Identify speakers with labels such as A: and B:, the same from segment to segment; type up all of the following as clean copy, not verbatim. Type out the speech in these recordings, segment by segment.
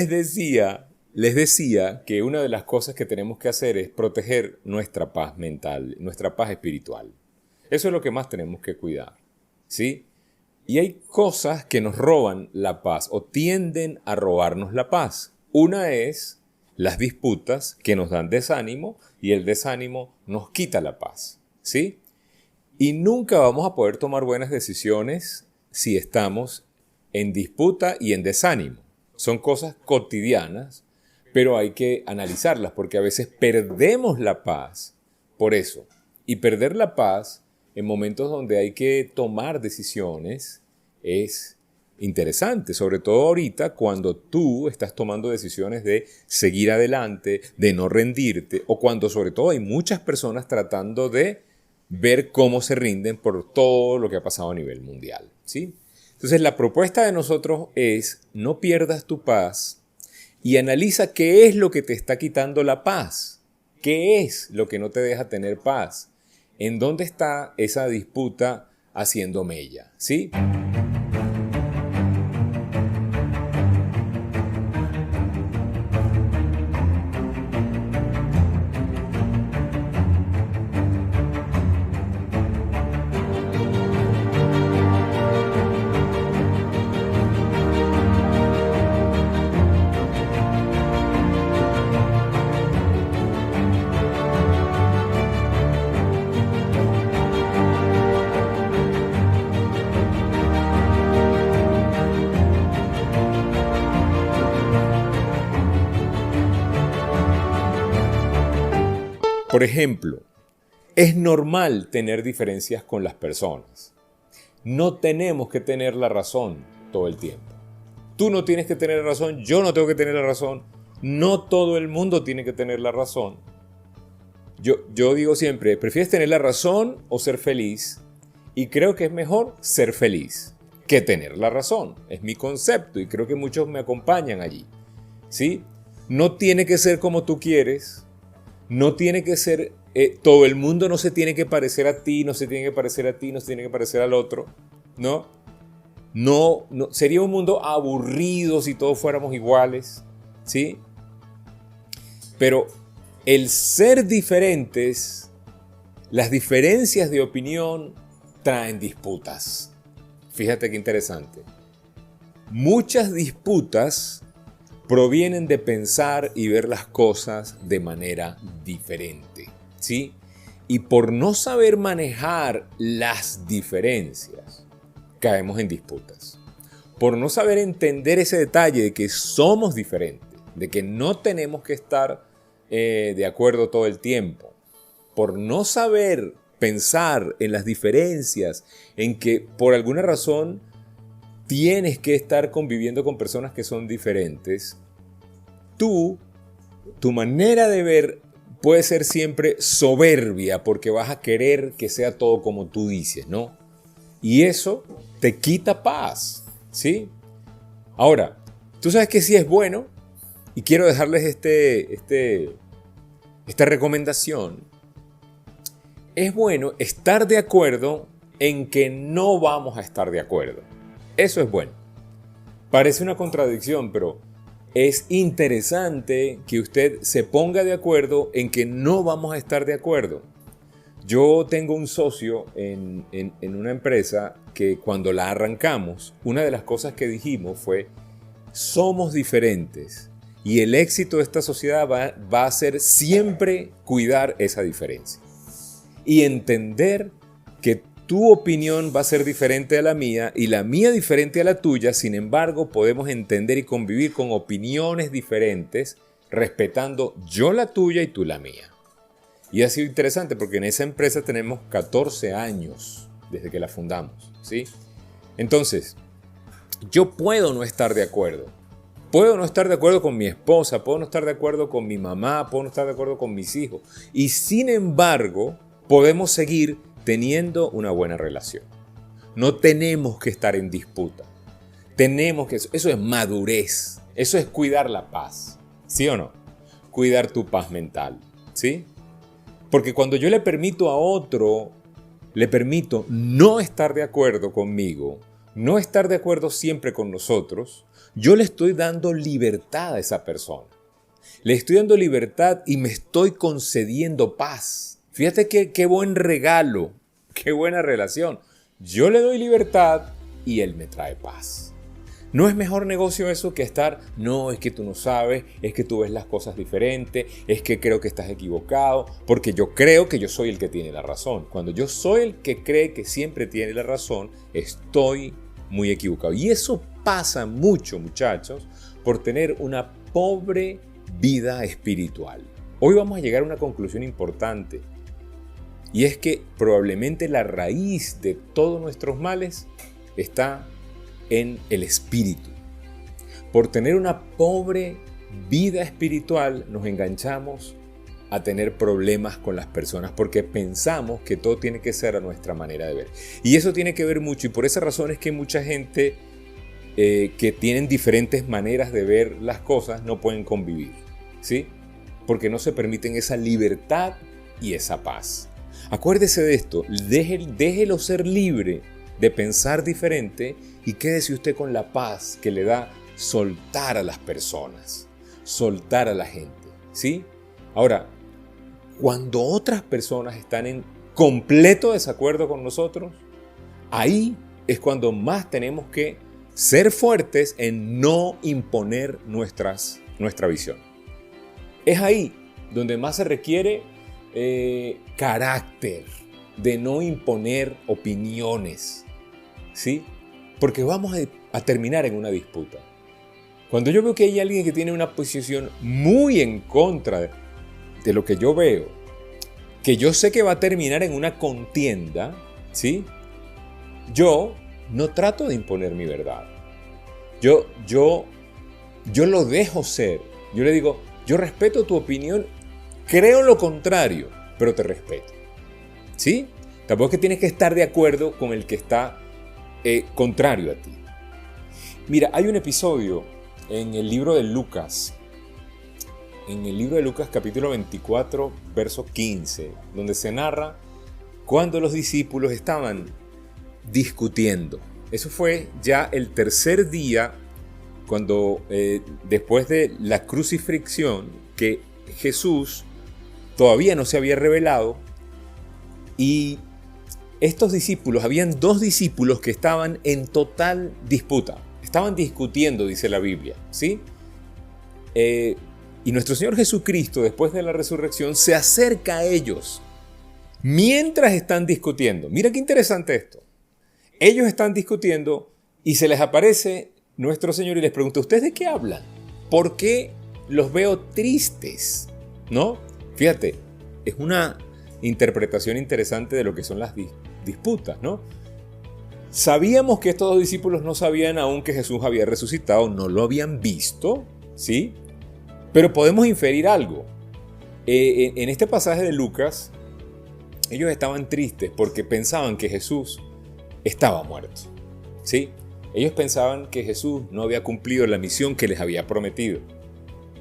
A: les decía que una de las cosas que tenemos que hacer es proteger nuestra paz mental, nuestra paz espiritual. Eso es lo que más tenemos que cuidar, ¿sí? Y hay cosas que nos roban la paz o tienden a robarnos la paz. Una es las disputas que nos dan desánimo y el desánimo nos quita la paz, ¿sí? Y nunca vamos a poder tomar buenas decisiones si estamos en disputa y en desánimo. Son cosas cotidianas, pero hay que analizarlas porque a veces perdemos la paz por eso. Y perder la paz en momentos donde hay que tomar decisiones es interesante, sobre todo ahorita cuando tú estás tomando decisiones de seguir adelante, de no rendirte, o cuando sobre todo hay muchas personas tratando de ver cómo se rinden por todo lo que ha pasado a nivel mundial, ¿sí? Entonces la propuesta de nosotros es no pierdas tu paz y analiza qué es lo que te está quitando la paz, qué es lo que no te deja tener paz, en dónde está esa disputa haciendo mella, ¿sí? Por ejemplo, es normal tener diferencias con las personas. No tenemos que tener la razón todo el tiempo. Tú no tienes que tener la razón, yo no tengo que tener la razón. No todo el mundo tiene que tener la razón. Yo digo siempre, ¿prefieres tener la razón o ser feliz? Y creo que es mejor ser feliz que tener la razón. Es mi concepto y creo que muchos me acompañan allí, ¿sí? No tiene que ser como tú quieres. No tiene que ser, todo el mundo no se tiene que parecer a ti, no se tiene que parecer a ti, no se tiene que parecer al otro, ¿no? No, sería un mundo aburrido si todos fuéramos iguales, ¿sí? Pero el ser diferentes, las diferencias de opinión traen disputas. Fíjate qué interesante. Muchas disputas provienen de pensar y ver las cosas de manera diferente, ¿sí? Y por no saber manejar las diferencias, caemos en disputas. Por no saber entender ese detalle de que somos diferentes, de que no tenemos que estar de acuerdo todo el tiempo. Por no saber pensar en las diferencias, en que por alguna razón tienes que estar conviviendo con personas que son diferentes, tu manera de ver puede ser siempre soberbia porque vas a querer que sea todo como tú dices, ¿no? Y eso te quita paz, ¿sí? Ahora, tú sabes que sí es bueno, y quiero dejarles esta recomendación. Es bueno estar de acuerdo en que no vamos a estar de acuerdo. Eso es bueno. Parece una contradicción, pero es interesante que usted se ponga de acuerdo en que no vamos a estar de acuerdo. Yo tengo un socio en una empresa que cuando la arrancamos, una de las cosas que dijimos fue, somos diferentes y el éxito de esta sociedad va a ser siempre cuidar esa diferencia. Y entender que tu opinión va a ser diferente a la mía y la mía diferente a la tuya, sin embargo, podemos entender y convivir con opiniones diferentes, respetando yo la tuya y tú la mía. Y ha sido interesante porque en esa empresa tenemos 14 años desde que la fundamos, ¿sí? Entonces, yo puedo no estar de acuerdo. Puedo no estar de acuerdo con mi esposa, puedo no estar de acuerdo con mi mamá, puedo no estar de acuerdo con mis hijos. Y sin embargo, podemos seguir teniendo una buena relación. No tenemos que estar en disputa. Eso es madurez. Eso es cuidar la paz. ¿Sí o no? Cuidar tu paz mental. ¿Sí? Porque cuando yo le permito no estar de acuerdo conmigo, no estar de acuerdo siempre con nosotros, yo le estoy dando libertad a esa persona. Le estoy dando libertad y me estoy concediendo paz. Fíjate qué buen regalo, qué buena relación. Yo le doy libertad y él me trae paz. ¿No es mejor negocio eso que estar, no, es que tú no sabes, es que tú ves las cosas diferentes, es que creo que estás equivocado, porque yo creo que yo soy el que tiene la razón? Cuando yo soy el que cree que siempre tiene la razón, estoy muy equivocado. Y eso pasa mucho, muchachos, por tener una pobre vida espiritual. Hoy vamos a llegar a una conclusión importante, y es que probablemente la raíz de todos nuestros males está en el espíritu. Por tener una pobre vida espiritual nos enganchamos a tener problemas con las personas porque pensamos que todo tiene que ser a nuestra manera de ver. Y eso tiene que ver mucho, y por esa razón es que mucha gente que tienen diferentes maneras de ver las cosas no pueden convivir, ¿sí? Porque no se permiten esa libertad y esa paz. Acuérdese de esto, déjelo ser libre de pensar diferente y quédese usted con la paz que le da soltar a las personas, soltar a la gente, ¿sí? Ahora, cuando otras personas están en completo desacuerdo con nosotros, ahí es cuando más tenemos que ser fuertes en no imponer nuestra visión. Es ahí donde más se requiere carácter, de no imponer opiniones, ¿sí? Porque vamos a terminar en una disputa. Cuando yo veo que hay alguien que tiene una posición muy en contra de lo que yo veo, que yo sé que va a terminar en una contienda, ¿sí? Yo no trato de imponer mi verdad. Yo lo dejo ser. Yo le digo, yo respeto tu opinión, creo lo contrario, pero te respeto, ¿sí? Tampoco es que tienes que estar de acuerdo con el que está contrario a ti. Mira, hay un episodio en el libro de Lucas, capítulo 24, verso 15, donde se narra cuando los discípulos estaban discutiendo. Eso fue ya el tercer día, cuando después de la crucifixión, que Jesús todavía no se había revelado, y estos discípulos, habían dos discípulos que estaban en total disputa. Estaban discutiendo, dice la Biblia, ¿sí? Y nuestro Señor Jesucristo, después de la resurrección, se acerca a ellos mientras están discutiendo. Mira qué interesante esto. Ellos están discutiendo y se les aparece nuestro Señor y les pregunta, ¿ustedes de qué hablan? ¿Por qué los veo tristes? ¿No? Fíjate, es una interpretación interesante de lo que son las disputas, ¿no? Sabíamos que estos dos discípulos no sabían aún que Jesús había resucitado, no lo habían visto, ¿sí? Pero podemos inferir algo. En este pasaje de Lucas, ellos estaban tristes porque pensaban que Jesús estaba muerto, ¿sí? Ellos pensaban que Jesús no había cumplido la misión que les había prometido.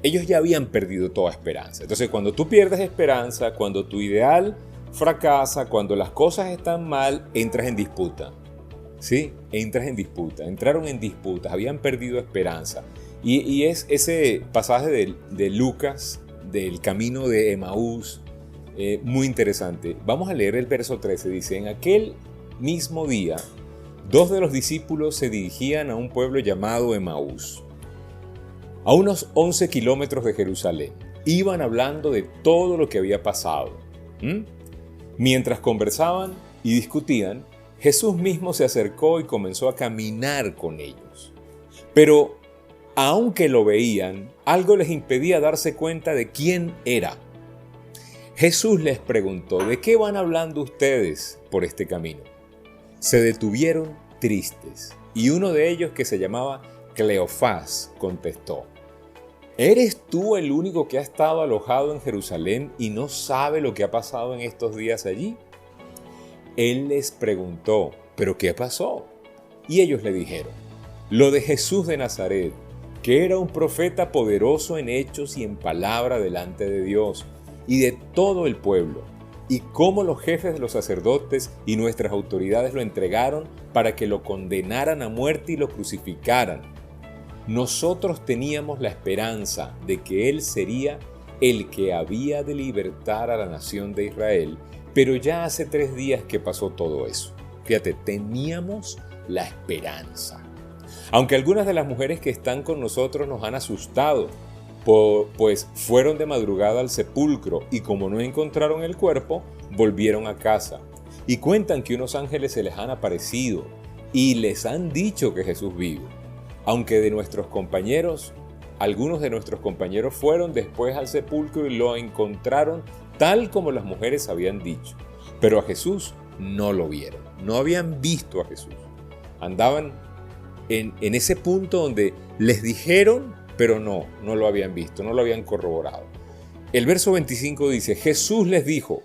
A: Ellos ya habían perdido toda esperanza. Entonces, cuando tú pierdes esperanza, cuando tu ideal fracasa, cuando las cosas están mal, entras en disputa. ¿Sí? Entras en disputa. Entraron en disputas, habían perdido esperanza. Y es ese pasaje de Lucas, del camino de Emaús, muy interesante. Vamos a leer el verso 13. Dice, en aquel mismo día, 2 de los discípulos se dirigían a un pueblo llamado Emaús, a unos 11 kilómetros de Jerusalén. Iban hablando de todo lo que había pasado. Mientras conversaban y discutían, Jesús mismo se acercó y comenzó a caminar con ellos. Pero, aunque lo veían, algo les impedía darse cuenta de quién era. Jesús les preguntó, ¿de qué van hablando ustedes por este camino? Se detuvieron tristes, y uno de ellos, que se llamaba Cleofás, contestó, ¿eres tú el único que ha estado alojado en Jerusalén y no sabe lo que ha pasado en estos días allí? Él les preguntó, ¿pero qué pasó? Y ellos le dijeron, lo de Jesús de Nazaret, que era un profeta poderoso en hechos y en palabra delante de Dios y de todo el pueblo. y cómo los jefes de los sacerdotes y nuestras autoridades lo entregaron para que lo condenaran a muerte y lo crucificaran. Nosotros teníamos la esperanza de que Él sería el que había de libertar a la nación de Israel, pero ya hace 3 días que pasó todo eso. Fíjate, teníamos la esperanza. Aunque algunas de las mujeres que están con nosotros nos han asustado, pues fueron de madrugada al sepulcro y como no encontraron el cuerpo, volvieron a casa. Y cuentan que unos ángeles se les han aparecido y les han dicho que Jesús vive. Aunque algunos de nuestros compañeros fueron después al sepulcro y lo encontraron tal como las mujeres habían dicho. Pero a Jesús no lo vieron, no habían visto a Jesús. Andaban en ese punto donde les dijeron, pero no lo habían visto, no lo habían corroborado. El verso 25 dice, Jesús les dijo,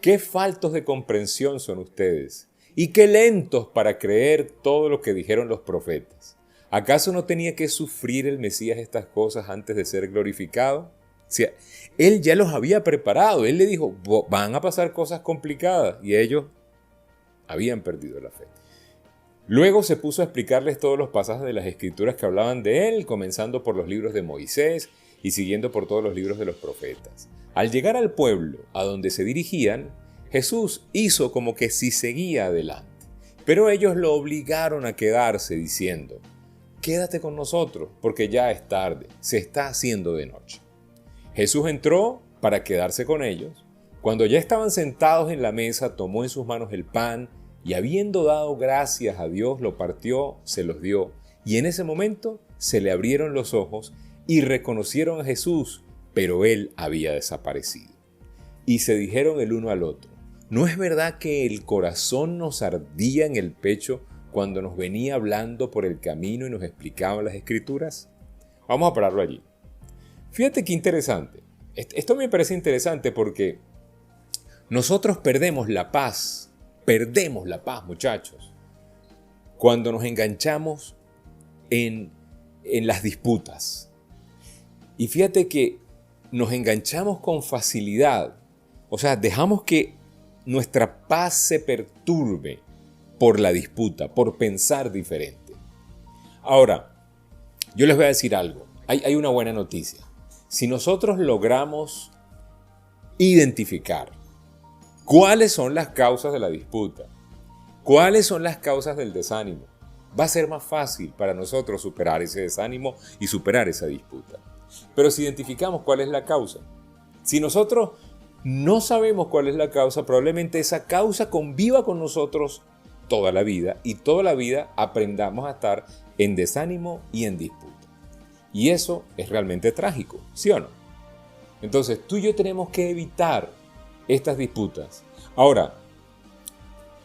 A: qué faltos de comprensión son ustedes, y qué lentos para creer todo lo que dijeron los profetas. ¿Acaso no tenía que sufrir el Mesías estas cosas antes de ser glorificado? O sea, Él ya los había preparado, Él le dijo, van a pasar cosas complicadas, y ellos habían perdido la fe. Luego se puso a explicarles todos los pasajes de las Escrituras que hablaban de Él, comenzando por los libros de Moisés y siguiendo por todos los libros de los profetas. Al llegar al pueblo a donde se dirigían, Jesús hizo como que sí seguía adelante, pero ellos lo obligaron a quedarse diciendo, quédate con nosotros porque ya es tarde, se está haciendo de noche. Jesús entró para quedarse con ellos. Cuando ya estaban sentados en la mesa, tomó en sus manos el pan y habiendo dado gracias a Dios, lo partió, se los dio. Y en ese momento se le abrieron los ojos y reconocieron a Jesús, pero Él había desaparecido. Y se dijeron el uno al otro, ¿no es verdad que el corazón nos ardía en el pecho cuando nos venía hablando por el camino y nos explicaba las Escrituras? Vamos a pararlo allí. Fíjate qué interesante. Esto me parece interesante porque nosotros perdemos la paz, muchachos, cuando nos enganchamos en las disputas. Y fíjate que nos enganchamos con facilidad, o sea, dejamos que nuestra paz se perturbe por la disputa, por pensar diferente. Ahora, yo les voy a decir algo, hay una buena noticia. Si nosotros logramos identificar cuáles son las causas de la disputa, cuáles son las causas del desánimo, va a ser más fácil para nosotros superar ese desánimo y superar esa disputa. Pero si identificamos cuál es la causa, si nosotros no sabemos cuál es la causa, probablemente esa causa conviva con nosotros toda la vida y toda la vida aprendamos a estar en desánimo y en disputa. Y eso es realmente trágico, ¿sí o no? Entonces tú y yo tenemos que evitar estas disputas. Ahora,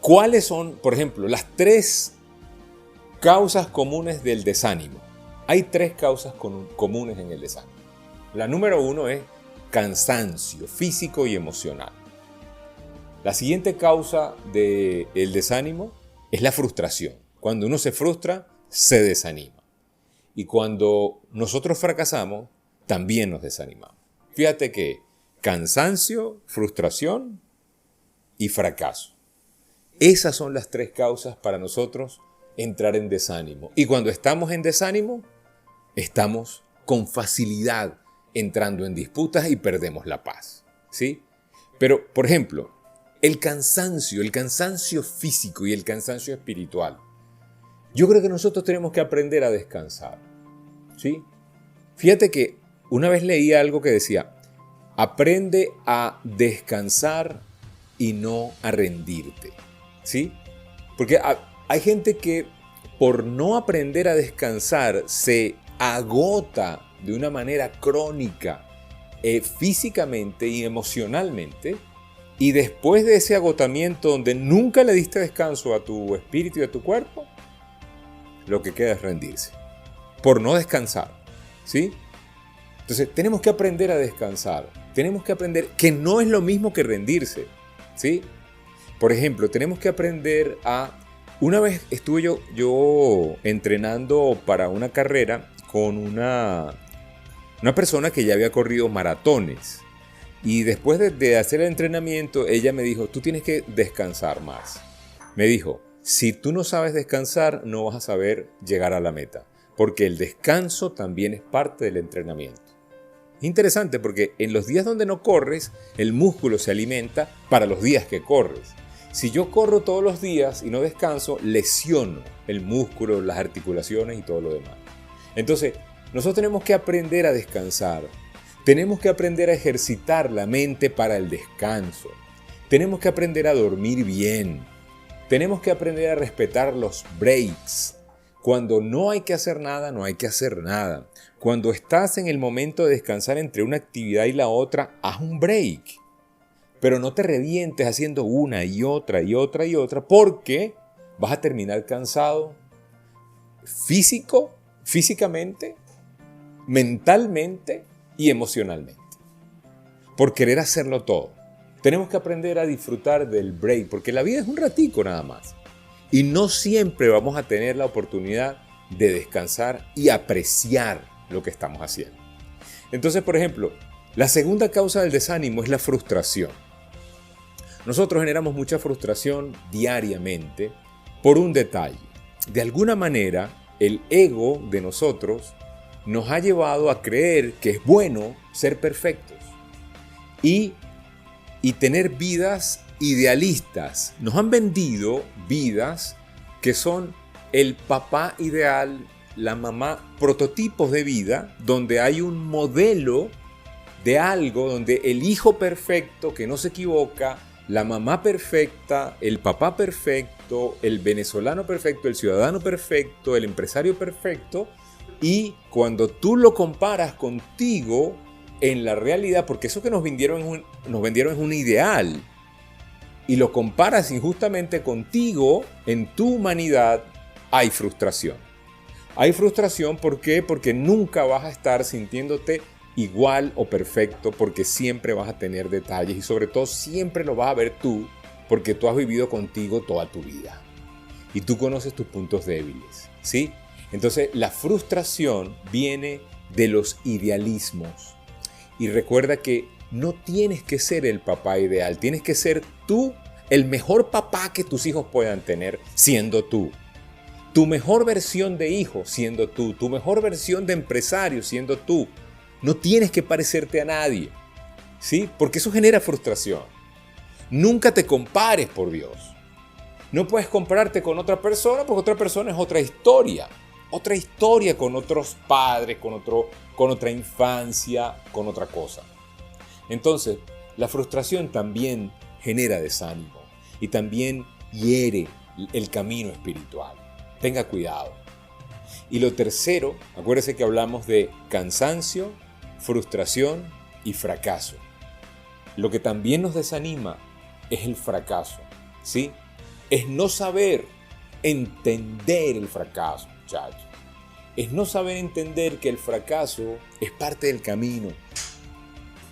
A: ¿cuáles son, por ejemplo, las 3 causas comunes del desánimo? Hay 3 causas comunes en el desánimo. La número 1 es cansancio físico y emocional. La siguiente causa del desánimo es la frustración. Cuando uno se frustra, se desanima. Y cuando nosotros fracasamos, también nos desanimamos. Fíjate que cansancio, frustración y fracaso. Esas son las 3 causas para nosotros entrar en desánimo. Y cuando estamos en desánimo, estamos con facilidad entrando en disputas y perdemos la paz, ¿sí? Pero, por ejemplo, el cansancio físico y el cansancio espiritual. Yo creo que nosotros tenemos que aprender a descansar, ¿sí? Fíjate que una vez leí algo que decía, aprende a descansar y no a rendirte, ¿sí? Porque hay gente que por no aprender a descansar se agota de una manera crónica, físicamente y emocionalmente, y después de ese agotamiento donde nunca le diste descanso a tu espíritu y a tu cuerpo, lo que queda es rendirse, por no descansar, ¿sí? Entonces tenemos que aprender a descansar, tenemos que aprender que no es lo mismo que rendirse, ¿sí? Por ejemplo, tenemos que aprender a... Una vez estuve yo entrenando para una carrera con una persona que ya había corrido maratones. Y después de hacer el entrenamiento, ella me dijo, tú tienes que descansar más. Me dijo, si tú no sabes descansar, no vas a saber llegar a la meta, porque el descanso también es parte del entrenamiento. Es interesante porque en los días donde no corres, el músculo se alimenta para los días que corres. Si yo corro todos los días y no descanso, lesiono el músculo, las articulaciones y todo lo demás. Entonces, nosotros tenemos que aprender a descansar. Tenemos que aprender a ejercitar la mente para el descanso. Tenemos que aprender a dormir bien. Tenemos que aprender a respetar los breaks. Cuando no hay que hacer nada, no hay que hacer nada. Cuando estás en el momento de descansar entre una actividad y la otra, haz un break. Pero no te revientes haciendo una y otra y otra y otra, porque vas a terminar cansado físicamente, mentalmente y emocionalmente. Por querer hacerlo todo. Tenemos que aprender a disfrutar del break, porque la vida es un ratico nada más. Y no siempre vamos a tener la oportunidad de descansar y apreciar lo que estamos haciendo. Entonces, por ejemplo, la segunda causa del desánimo es la frustración. Nosotros generamos mucha frustración diariamente por un detalle. De alguna manera, el ego de nosotros nos ha llevado a creer que es bueno ser perfectos y tener vidas idealistas. Nos han vendido vidas que son el papá ideal, la mamá, prototipos de vida, donde hay un modelo de algo, donde el hijo perfecto que no se equivoca, la mamá perfecta, el papá perfecto, el venezolano perfecto, el ciudadano perfecto, el empresario perfecto. Y cuando tú lo comparas contigo en la realidad, porque eso que nos vendieron es un ideal, y lo comparas injustamente contigo, en tu humanidad hay frustración. Hay frustración, ¿por qué? Porque nunca vas a estar sintiéndote igual o perfecto, porque siempre vas a tener detalles y sobre todo siempre lo vas a ver tú, porque tú has vivido contigo toda tu vida y tú conoces tus puntos débiles, ¿sí? Entonces la frustración viene de los idealismos. Y recuerda que no tienes que ser el papá ideal, tienes que ser tú el mejor papá que tus hijos puedan tener siendo tú. Tu mejor versión de hijo siendo tú, tu mejor versión de empresario siendo tú. No tienes que parecerte a nadie, ¿sí? Porque eso genera frustración. Nunca te compares, por Dios. No puedes compararte con otra persona porque otra persona es otra historia. Otra historia con otros padres, con otra infancia, con otra cosa. Entonces, la frustración también genera desánimo y también hiere el camino espiritual. Tenga cuidado. Y lo tercero, acuérdese que hablamos de cansancio, frustración y fracaso. Lo que también nos desanima es el fracaso, ¿sí? Es no saber entender el fracaso, muchachos. Es no saber entender que el fracaso es parte del camino.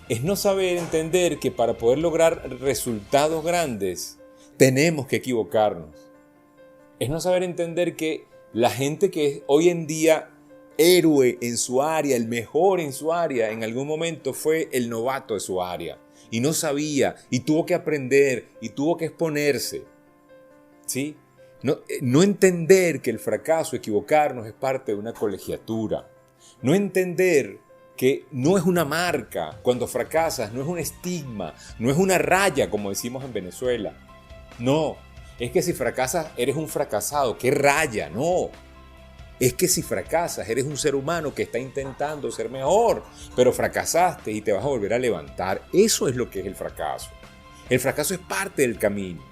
A: Es no saber entender que para poder lograr resultados grandes tenemos que equivocarnos. Es no saber entender que la gente que es hoy en día héroe en su área, el mejor en su área, en algún momento fue el novato de su área y no sabía y tuvo que aprender y tuvo que exponerse, ¿sí? No entender que el fracaso, equivocarnos, es parte de una colegiatura. No entender que no es una marca. Cuando fracasas no es un estigma, no es una raya como decimos en Venezuela. No, es que si fracasas eres un fracasado. ¿Qué raya? No. Es que si fracasas eres un ser humano que está intentando ser mejor, pero fracasaste y te vas a volver a levantar. Eso es lo que es el fracaso. El fracaso es parte del camino.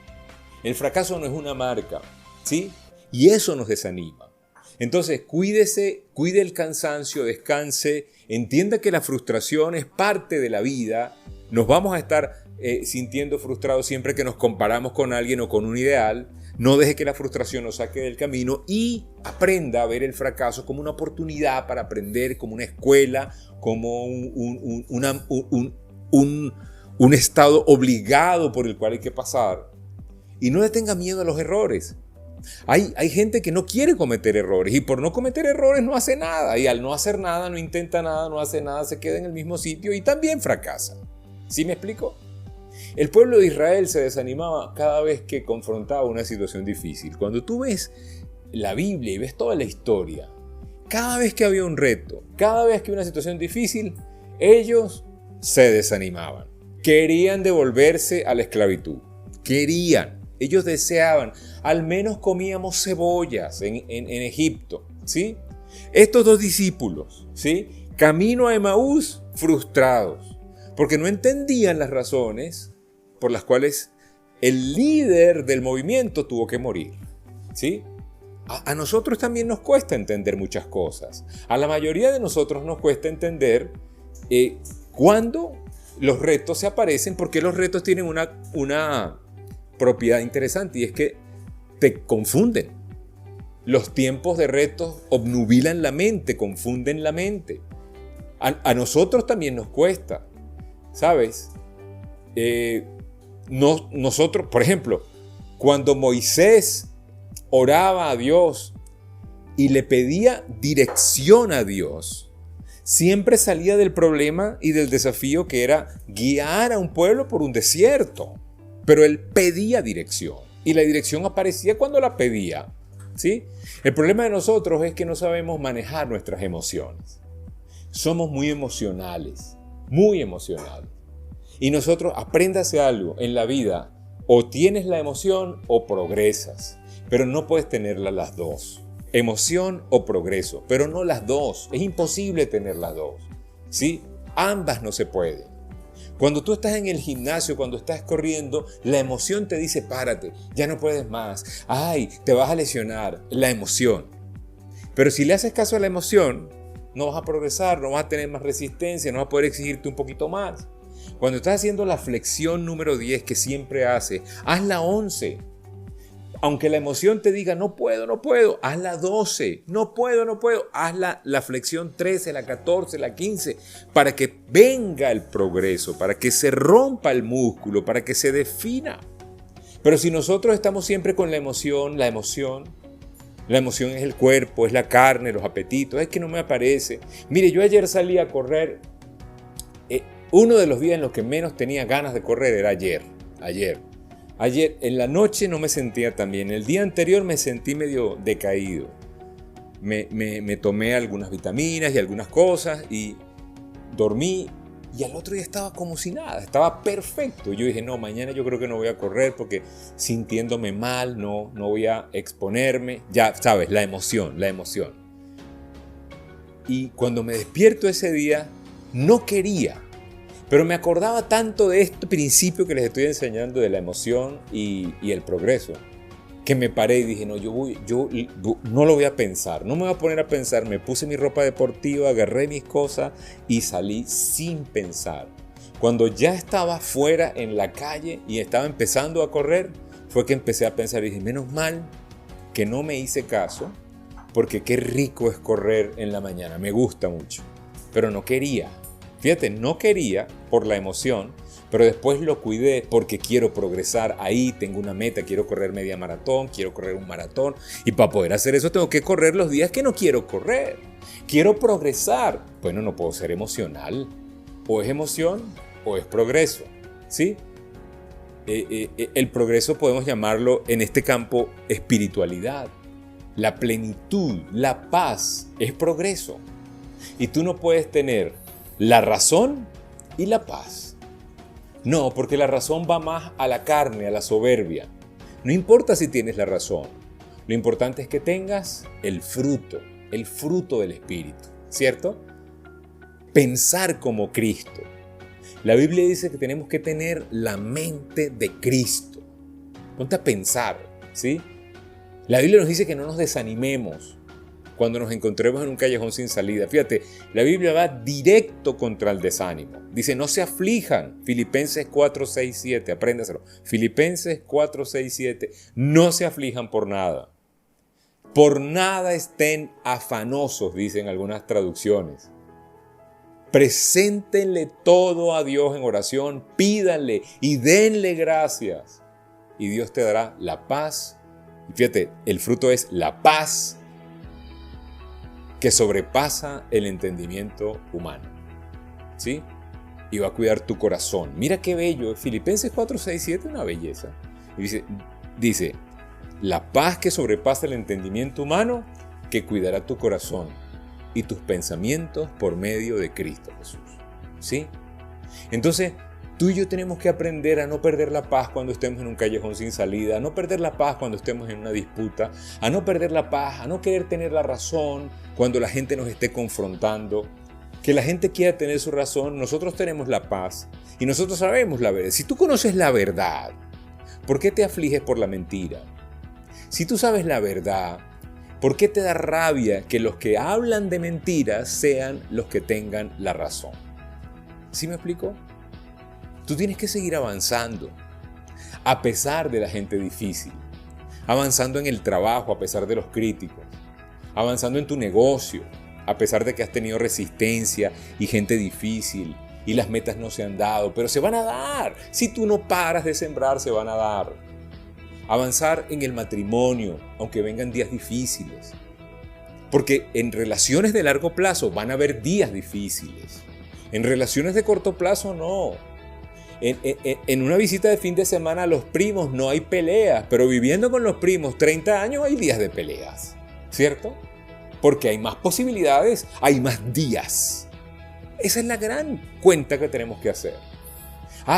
A: El fracaso no es una marca, ¿sí? Y eso nos desanima. Entonces, cuídese, cuide el cansancio, descanse, entienda que la frustración es parte de la vida. Nos vamos a estar sintiendo frustrados siempre que nos comparamos con alguien o con un ideal. No deje que la frustración nos saque del camino y aprenda a ver el fracaso como una oportunidad para aprender, como una escuela, como un estado obligado por el cual hay que pasar. Y no le tenga miedo a los errores. Hay gente que no quiere cometer errores y por no cometer errores no hace nada. Y al no hacer nada, no intenta nada, no hace nada, se queda en el mismo sitio y también fracasa. ¿Sí me explico? El pueblo de Israel se desanimaba cada vez que confrontaba una situación difícil. Cuando tú ves la Biblia y ves toda la historia, cada vez que había un reto, cada vez que había una situación difícil, ellos se desanimaban. Querían devolverse a la esclavitud. Ellos deseaban. Al menos comíamos cebollas en Egipto, ¿sí? Estos dos discípulos, ¿sí? Camino a Emaús, frustrados, porque no entendían las razones por las cuales el líder del movimiento tuvo que morir, ¿sí? A nosotros también nos cuesta entender muchas cosas. A la mayoría de nosotros nos cuesta entender cuándo los retos se aparecen, porque los retos tienen una propiedad interesante, y es que te confunden. Los tiempos de retos obnubilan la mente, confunden la mente. A nosotros también nos cuesta, ¿sabes? Nosotros, por ejemplo, cuando Moisés oraba a Dios y le pedía dirección a Dios, siempre salía del problema y del desafío que era guiar a un pueblo por un desierto. Pero él pedía dirección, y la dirección aparecía cuando la pedía, ¿sí? El problema de nosotros es que no sabemos manejar nuestras emociones. Somos muy emocionales, muy emocionales. Y nosotros, apréndase algo en la vida: o tienes la emoción o progresas, pero no puedes tenerlas las dos. Emoción o progreso, pero no las dos. Es imposible tener las dos, ¿sí? Ambas no se pueden. Cuando tú estás en el gimnasio, cuando estás corriendo, la emoción te dice: párate, ya no puedes más, ay, te vas a lesionar. La emoción. Pero si le haces caso a la emoción, no vas a progresar, no vas a tener más resistencia, no vas a poder exigirte un poquito más. Cuando estás haciendo la flexión número 10 que siempre haces, haz la 11. Aunque la emoción te diga: no puedo, haz la 12, no puedo, haz la flexión 13, la 14, la 15, para que venga el progreso, para que se rompa el músculo, para que se defina. Pero si nosotros estamos siempre con la emoción es el cuerpo, es la carne, los apetitos, es que no me aparece. Mire, yo ayer salí a correr, uno de los días en los que menos tenía ganas de correr era ayer. Ayer en la noche no me sentía tan bien. El día anterior me sentí medio decaído. Me tomé algunas vitaminas y algunas cosas y dormí, y al otro día estaba como si nada, estaba perfecto. Yo dije: no, mañana yo creo que no voy a correr porque sintiéndome mal no voy a exponerme. Ya sabes, la emoción. Y cuando me despierto ese día, no quería. Pero me acordaba tanto de este principio que les estoy enseñando de la emoción y el progreso, que me paré y dije: no, yo no lo voy a pensar, no me voy a poner a pensar. Me puse mi ropa deportiva, agarré mis cosas y salí sin pensar. Cuando ya estaba fuera en la calle y estaba empezando a correr, fue que empecé a pensar y dije: menos mal que no me hice caso, porque qué rico es correr en la mañana, me gusta mucho, pero no quería. Fíjate, no quería por la emoción, pero después lo cuidé porque quiero progresar. Ahí tengo una meta, quiero correr media maratón, quiero correr un maratón, y para poder hacer eso tengo que correr los días que no quiero correr. Quiero progresar. Bueno, no puedo ser emocional. O es emoción o es progreso, ¿sí? El progreso podemos llamarlo en este campo espiritualidad. La plenitud, la paz es progreso. Y tú no puedes tener la razón y la paz. No, porque la razón va más a la carne, a la soberbia. No importa si tienes la razón. Lo importante es que tengas el fruto del Espíritu, ¿cierto? Pensar como Cristo. La Biblia dice que tenemos que tener la mente de Cristo. Ponte a pensar, ¿sí? La Biblia nos dice que no nos desanimemos cuando nos encontremos en un callejón sin salida. Fíjate, la Biblia va directo contra el desánimo. Dice: no se aflijan. Filipenses 4, 6, 7. Apréndaselo. Filipenses 4, 6, 7. No se aflijan por nada. Por nada estén afanosos, dicen algunas traducciones. Preséntenle todo a Dios en oración. Pídanle y denle gracias. Y Dios te dará la paz. Y fíjate, el fruto es la paz que sobrepasa el entendimiento humano, ¿sí? y va a cuidar tu corazón. Mira qué bello, Filipenses 4, 6, 7, una belleza. Y dice, la paz que sobrepasa el entendimiento humano, que cuidará tu corazón y tus pensamientos por medio de Cristo Jesús. ¿Sí? Entonces, tú y yo tenemos que aprender a no perder la paz cuando estemos en un callejón sin salida, a no perder la paz cuando estemos en una disputa, a no perder la paz, a no querer tener la razón cuando la gente nos esté confrontando. Que la gente quiera tener su razón, nosotros tenemos la paz y nosotros sabemos la verdad. Si tú conoces la verdad, ¿por qué te afliges por la mentira? Si tú sabes la verdad, ¿por qué te da rabia que los que hablan de mentiras sean los que tengan la razón? ¿Sí me explico? Tú tienes que seguir avanzando, a pesar de la gente difícil, avanzando en el trabajo a pesar de los críticos, avanzando en tu negocio, a pesar de que has tenido resistencia y gente difícil y las metas no se han dado, pero se van a dar. Si tú no paras de sembrar, se van a dar. Avanzar en el matrimonio, aunque vengan días difíciles. Porque en relaciones de largo plazo van a haber días difíciles. En relaciones de corto plazo no. En una visita de fin de semana a los primos no hay peleas, pero viviendo con los primos 30 años hay días de peleas, ¿cierto? Porque hay más posibilidades, hay más días. Esa es la gran cuenta que tenemos que hacer.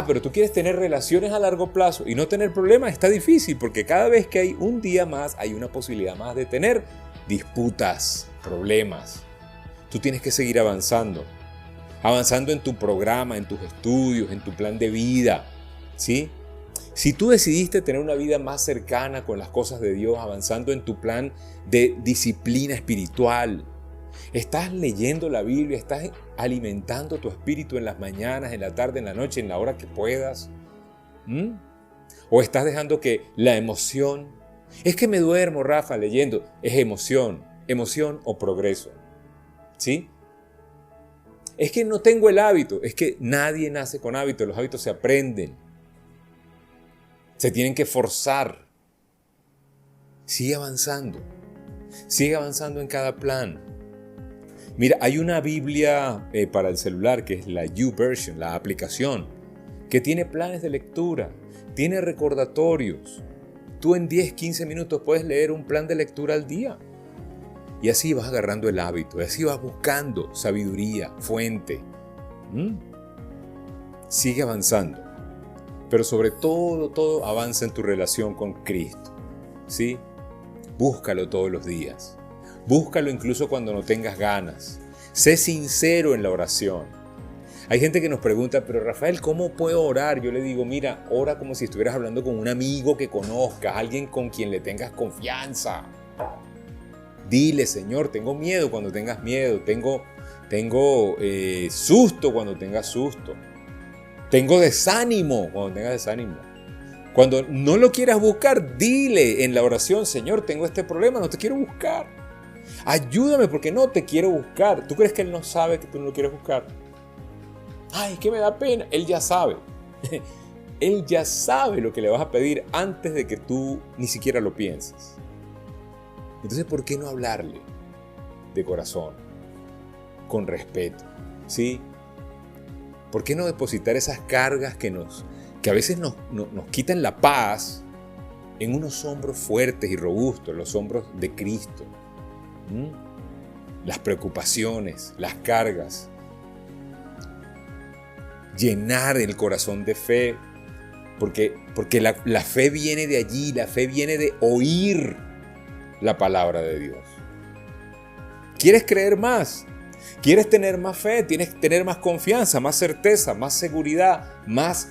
A: Pero tú quieres tener relaciones a largo plazo y no tener problemas, está difícil porque cada vez que hay un día más, hay una posibilidad más de tener disputas, problemas. Tú tienes que seguir avanzando en tu programa, en tus estudios, en tu plan de vida, ¿sí? Si tú decidiste tener una vida más cercana con las cosas de Dios, avanzando en tu plan de disciplina espiritual, estás leyendo la Biblia, estás alimentando tu espíritu en las mañanas, en la tarde, en la noche, en la hora que puedas, o estás dejando que la emoción, es que me duermo, Rafa, leyendo, es emoción o progreso, ¿sí? Es que no tengo el hábito, es que nadie nace con hábitos, los hábitos se aprenden. Se tienen que forzar. Sigue avanzando en cada plan. Mira, hay una Biblia para el celular que es la YouVersion, la aplicación, que tiene planes de lectura, tiene recordatorios. Tú en 10, 15 minutos puedes leer un plan de lectura al día. Y así vas agarrando el hábito, y así vas buscando sabiduría, fuente. Sigue avanzando. Pero sobre todo avanza en tu relación con Cristo, ¿sí? Búscalo todos los días. Búscalo incluso cuando no tengas ganas. Sé sincero en la oración. Hay gente que nos pregunta, pero Rafael, ¿cómo puedo orar? Yo le digo, mira, ora como si estuvieras hablando con un amigo que conozcas, alguien con quien le tengas confianza. Dile, Señor, tengo miedo cuando tengas miedo, tengo susto cuando tengas susto. Tengo desánimo cuando tengas desánimo. Cuando no lo quieras buscar, dile en la oración, Señor, tengo este problema, no te quiero buscar. Ayúdame porque no te quiero buscar. ¿Tú crees que Él no sabe que tú no lo quieres buscar? Es que me da pena. Él ya sabe. Él ya sabe lo que le vas a pedir antes de que tú ni siquiera lo pienses. Entonces, ¿por qué no hablarle de corazón? Con respeto, ¿sí? ¿Por qué no depositar esas cargas que a veces nos quitan la paz en unos hombros fuertes y robustos, los hombros de Cristo? Las preocupaciones, las cargas. Llenar el corazón de fe, porque la fe viene de allí, la fe viene de oír la palabra de Dios. ¿Quieres creer más? ¿Quieres tener más fe? Tienes que tener más confianza, más certeza, más seguridad, más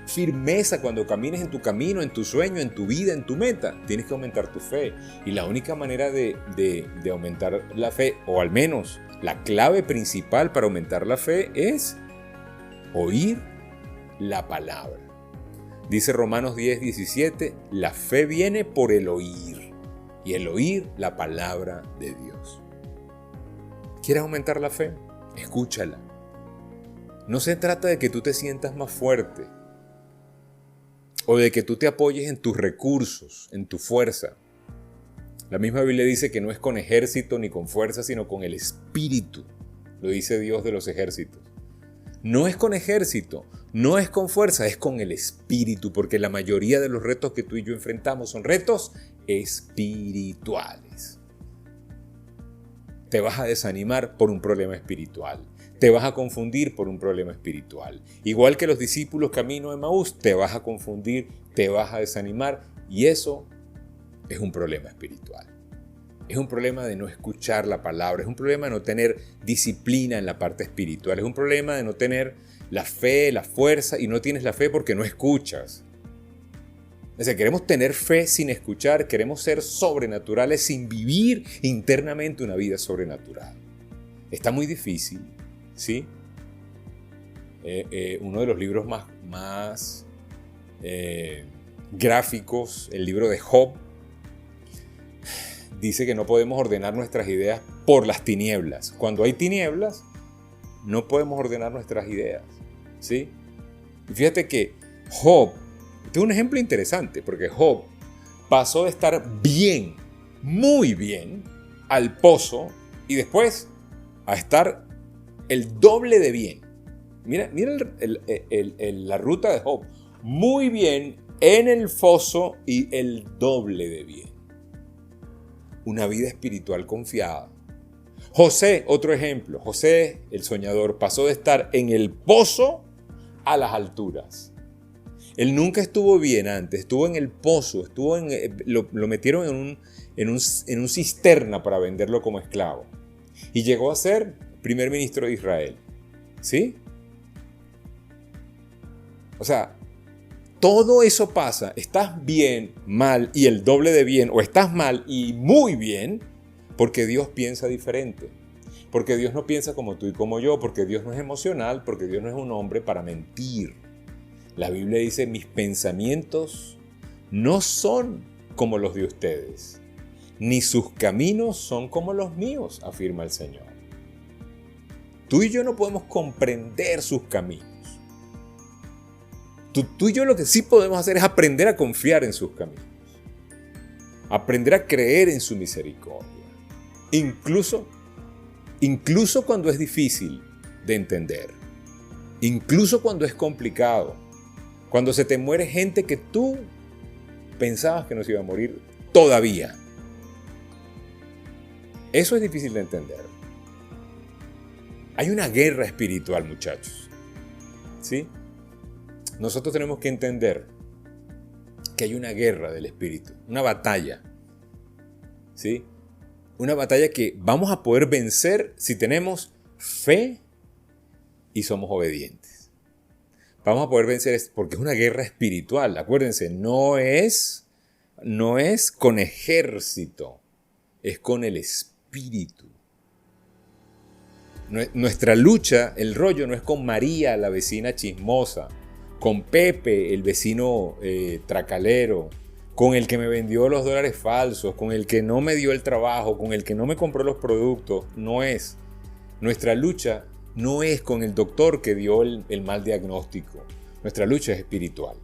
A: firmeza cuando camines en tu camino, en tu sueño, en tu vida, en tu meta. Tienes que aumentar tu fe. Y la única manera de aumentar la fe, o al menos la clave principal para aumentar la fe, es oír la palabra. Dice Romanos 10:17, la fe viene por el oír, y el oír la palabra de Dios. ¿Quieres aumentar la fe? Escúchala. No se trata de que tú te sientas más fuerte o de que tú te apoyes en tus recursos, en tu fuerza. La misma Biblia dice que no es con ejército ni con fuerza, sino con el Espíritu. Lo dice Dios de los ejércitos. No es con ejército, no es con fuerza, es con el espíritu, porque la mayoría de los retos que tú y yo enfrentamos son retos espirituales. Te vas a desanimar por un problema espiritual. Te vas a confundir por un problema espiritual. Igual que los discípulos camino de Emaús, te vas a confundir, te vas a desanimar, y eso es un problema espiritual. Es un problema de no escuchar la palabra, es un problema de no tener disciplina en la parte espiritual, es un problema de no tener la fe, la fuerza, y no tienes la fe porque no escuchas. O sea, queremos tener fe sin escuchar, queremos ser sobrenaturales sin vivir internamente una vida sobrenatural. Está muy difícil, ¿sí? Uno de los libros más gráficos, el libro de Job, dice que no podemos ordenar nuestras ideas por las tinieblas. Cuando hay tinieblas, no podemos ordenar nuestras ideas, ¿sí? Y fíjate que Job, este es un ejemplo interesante, porque Job pasó de estar bien, muy bien, al pozo, y después a estar el doble de bien. Mira la ruta de Job. Muy bien en el foso y el doble de bien. Una vida espiritual confiada. José, otro ejemplo. José, el soñador, pasó de estar en el pozo a las alturas. Él nunca estuvo bien antes, estuvo en el pozo, lo metieron en un cisterna para venderlo como esclavo. Y llegó a ser primer ministro de Israel. ¿Sí? O sea, todo eso pasa. Estás bien, mal y el doble de bien, o estás mal y muy bien, porque Dios piensa diferente. Porque Dios no piensa como tú y como yo, porque Dios no es emocional, porque Dios no es un hombre para mentir. La Biblia dice, mis pensamientos no son como los de ustedes, ni sus caminos son como los míos, afirma el Señor. Tú y yo no podemos comprender sus caminos. Tú y yo lo que sí podemos hacer es aprender a confiar en sus caminos. Aprender a creer en su misericordia. Incluso cuando es difícil de entender. Incluso cuando es complicado. Cuando se te muere gente que tú pensabas que no se iba a morir todavía. Eso es difícil de entender. Hay una guerra espiritual, muchachos. ¿Sí? Nosotros tenemos que entender que hay una guerra del espíritu, una batalla. ¿Sí? Una batalla que vamos a poder vencer si tenemos fe y somos obedientes. Vamos a poder vencer porque es una guerra espiritual. Acuérdense, no es con ejército, es con el espíritu. Nuestra lucha, el rollo, no es con María, la vecina chismosa, con Pepe, el vecino tracalero, con el que me vendió los dólares falsos, con el que no me dio el trabajo, con el que no me compró los productos. No es. Nuestra lucha no es con el doctor que dio el mal diagnóstico. Nuestra lucha es espiritual.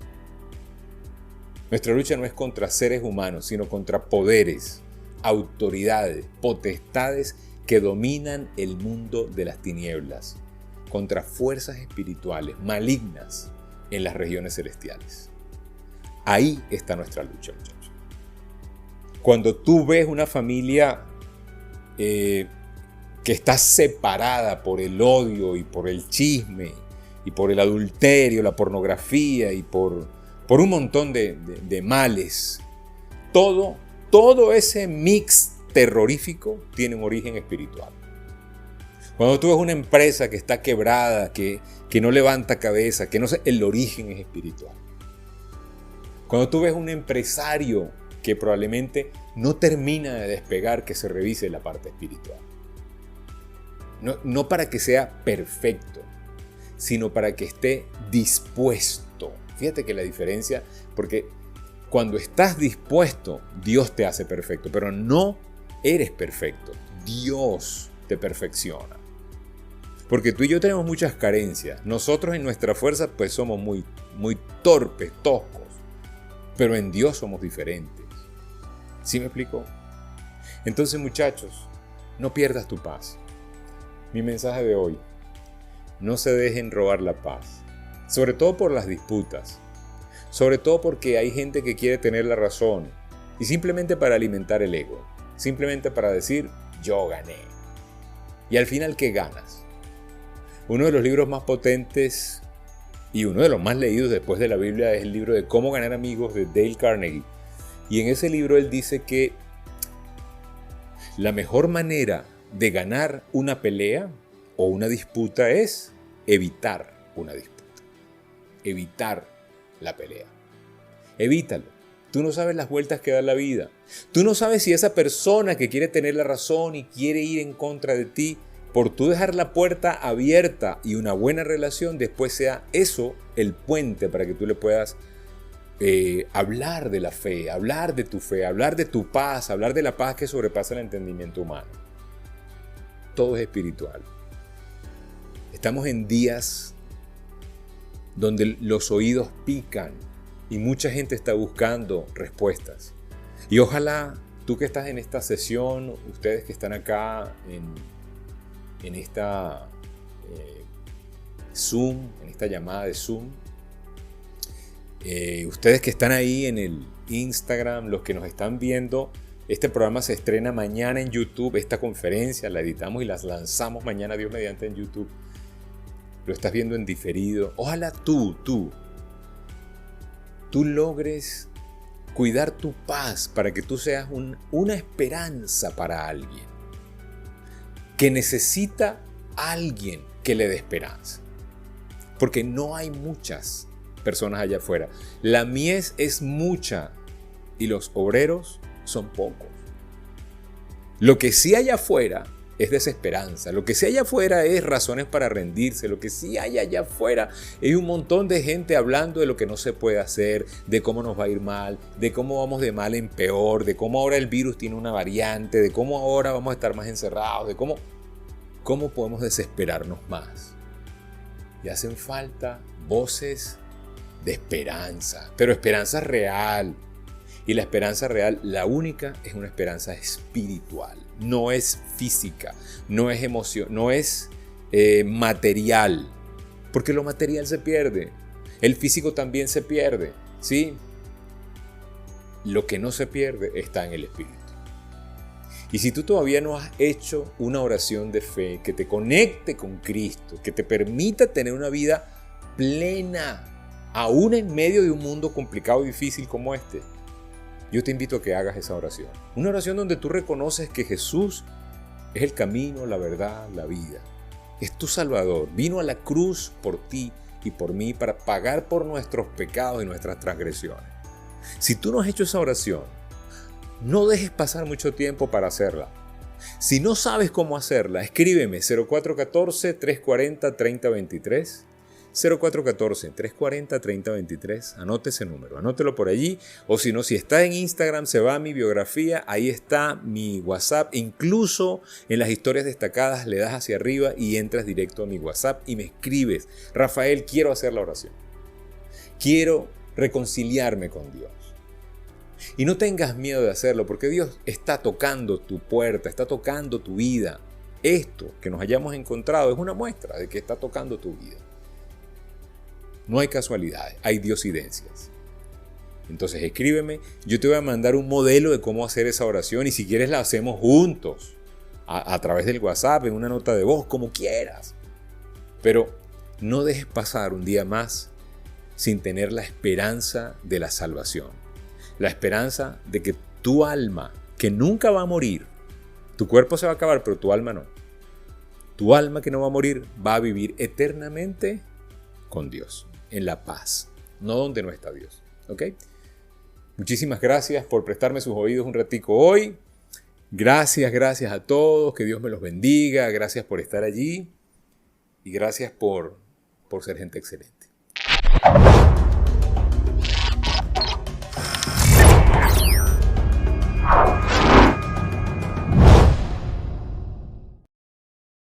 A: Nuestra lucha no es contra seres humanos, sino contra poderes, autoridades, potestades que dominan el mundo de las tinieblas, contra fuerzas espirituales malignas en las regiones celestiales. Ahí está nuestra lucha, muchachos. Cuando tú ves una familia que está separada por el odio y por el chisme y por el adulterio, la pornografía y por un montón de males, todo ese mix terrorífico tiene un origen espiritual. Cuando tú ves una empresa que está quebrada, que no levanta cabeza, el origen es espiritual. Cuando tú ves un empresario que probablemente no termina de despegar, que se revise la parte espiritual. No para que sea perfecto, sino para que esté dispuesto. Fíjate que la diferencia, porque cuando estás dispuesto, Dios te hace perfecto, pero no eres perfecto. Dios te perfecciona. Porque tú y yo tenemos muchas carencias. Nosotros en nuestra fuerza pues somos muy, muy torpes, toscos. Pero en Dios somos diferentes. ¿Sí me explico? Entonces, muchachos, no pierdas tu paz. Mi mensaje de hoy. no se dejen robar la paz, sobre todo por las disputas, sobre todo porque hay gente que quiere tener la razón y simplemente para alimentar el ego, simplemente para decir yo gané. Y al final, ¿qué ganas? Uno de los libros más potentes y uno de los más leídos después de la Biblia es el libro de Cómo ganar amigos de Dale Carnegie. Y en ese libro él dice que la mejor manera de ganar una pelea o una disputa es evitar una disputa. Evitar la pelea. Evítalo. Tú no sabes las vueltas que da la vida. Tú no sabes si esa persona que quiere tener la razón y quiere ir en contra de ti, por tú dejar la puerta abierta y una buena relación, después sea eso el puente para que tú le puedas hablar de la fe, hablar de tu fe, hablar de tu paz, hablar de la paz que sobrepasa el entendimiento humano. Todo es espiritual. Estamos en días donde los oídos pican y mucha gente está buscando respuestas. Y ojalá tú que estás en esta sesión, ustedes que están acá en esta Zoom, en esta llamada de Zoom, ustedes que están ahí en el Instagram, los que nos están viendo, este programa se estrena mañana en YouTube, esta conferencia la editamos y las lanzamos mañana, Dios mediante, en YouTube. Lo estás viendo en diferido. Ojalá tú logres cuidar tu paz para que tú seas una esperanza para alguien que necesita a alguien que le dé esperanza. Porque no hay muchas personas allá afuera. La mies es mucha y los obreros son pocos. Lo que sí hay afuera es desesperanza. Lo que sí hay afuera es razones para rendirse. Lo que sí hay allá afuera es un montón de gente hablando de lo que no se puede hacer, de cómo nos va a ir mal, de cómo vamos de mal en peor, de cómo ahora el virus tiene una variante, de cómo ahora vamos a estar más encerrados, de cómo podemos desesperarnos más. Y hacen falta voces de esperanza, pero esperanza real. Y la esperanza real, la única, es una esperanza espiritual. No es física, no es emoción, no es material. Porque lo material se pierde. El físico también se pierde, ¿sí? Lo que no se pierde está en el espíritu. Y si tú todavía no has hecho una oración de fe que te conecte con Cristo, que te permita tener una vida plena, aún en medio de un mundo complicado y difícil como este, yo te invito a que hagas esa oración. Una oración donde tú reconoces que Jesús es el camino, la verdad, la vida. Es tu Salvador. Vino a la cruz por ti y por mí para pagar por nuestros pecados y nuestras transgresiones. Si tú no has hecho esa oración, no dejes pasar mucho tiempo para hacerla. Si no sabes cómo hacerla, escríbeme 0414-340-3023. 0414-340-3023, anote ese número, anótelo por allí, o si no, si está en Instagram, se va a mi biografía, ahí está mi WhatsApp, incluso en las historias destacadas le das hacia arriba y entras directo a mi WhatsApp y me escribes: Rafael, quiero hacer la oración, quiero reconciliarme con Dios. Y no tengas miedo de hacerlo, porque Dios está tocando tu puerta, está tocando tu vida. Esto que nos hayamos encontrado es una muestra de que está tocando tu vida. No hay casualidades, hay diosidencias. Entonces escríbeme, yo te voy a mandar un modelo de cómo hacer esa oración y si quieres la hacemos juntos, a través del WhatsApp, en una nota de voz, como quieras. Pero no dejes pasar un día más sin tener la esperanza de la salvación. La esperanza de que tu alma, que nunca va a morir, tu cuerpo se va a acabar, pero tu alma no. Tu alma que no va a morir va a vivir eternamente con Dios. En la paz, no donde no está Dios. ¿Ok? Muchísimas gracias por prestarme sus oídos un ratico hoy. Gracias a todos. Que Dios me los bendiga. Gracias por estar allí. Y gracias por ser gente excelente.